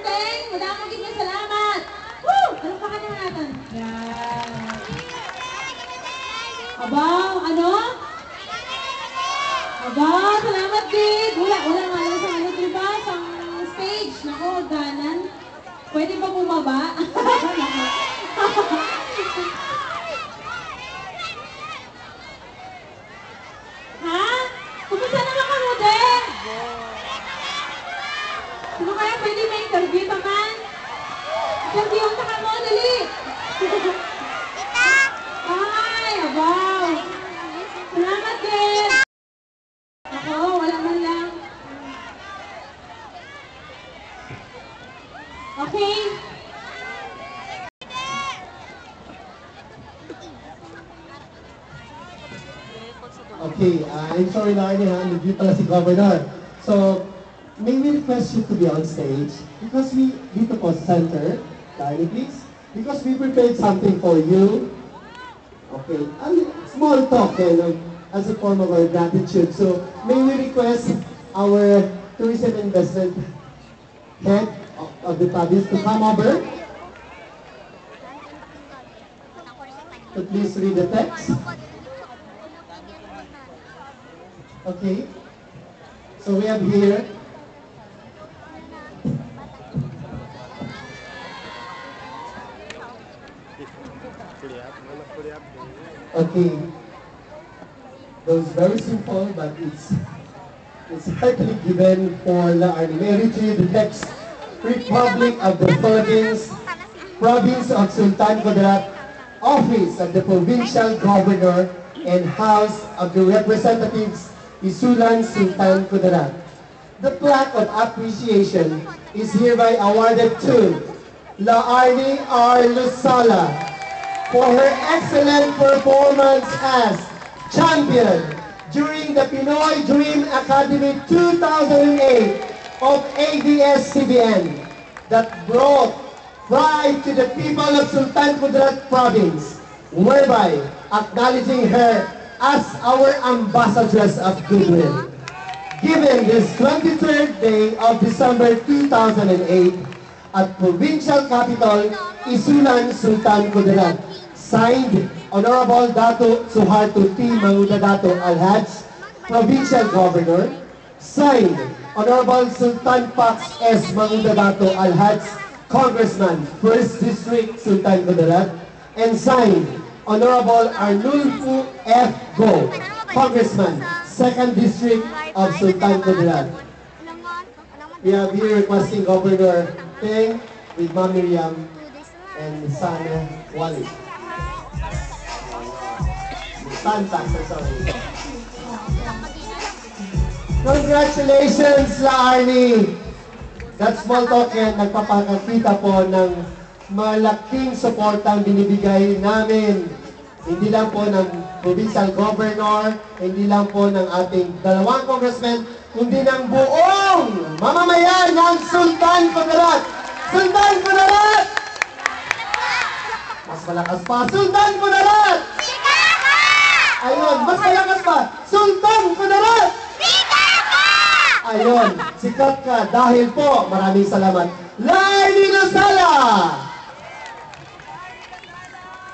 Teng. Madamang giging salamat. Woo! Ano pa ka naman natin? Yan. Abaw, ano? Abaw, salamat din. Wala nga lang sa ano, diba? Sa stage. Naku, ganan. Pwede ba bumaba? Ha? Kumusta naman ka mo, din? Sino kaya pwede may interview naman? Interview ang taka mo, dali! Ay, abaw! Salamat din! Ako, wala man lang. Okay? Okay, I'm sorry na nag-view pala si Governor. So, may we request you to be on stage because we dito po center, Larry please, because we prepared something for you. Okay, a small talk as a form of our gratitude. So, may we request our tourism investment head of the province to come over to please read the text. Okay, so we have here okay, those very simple but it's hardly given for the army. May I read to you the text. Republic of the Philippines, Province of Sultan Kudarat, Office of the Provincial Governor and House of the Representatives, Isulan Sultan Kudarat. The plaque of appreciation is hereby awarded to Laarni R. Lusala for her excellent performance as champion during the Pinoy Dream Academy 2008 of ABS-CBN that brought pride to the people of Sultan Kudarat Province, whereby acknowledging her as our ambassadress of goodwill. Given this 23rd day of December 2008 at provincial capital, Isulan Sultan Kudarat, signed Honorable Dato Suharto T. Mangudadato Alhaj, Provincial Governor, signed Honorable Sultan Pax S. Mangudadato Alhaj, Congressman, 1st District Sultan Kudarat, and signed Honorable Arnulfo F. Go, Congressman, 2nd District of Sultan Kudarat. We are here requesting Governor Teng with Ma'am Miriam and Sana Wali. Santa, sorry. Congratulations, Laarni! That small token, nagpapakita po ng malaking suportang binibigay namin. Hindi lang po ng provincial governor, hindi lang po ng ating dalawang congressmen, kundi ng buong mamamayan ng Sultan Kudarat! Sultan Kudarat! Mas malakas pa, Sultan Kudarat! Ayun, mas malakas pa, Sultan Kudarat! Ayun, sikat ka dahil po, maraming salamat. Laarni Lusala!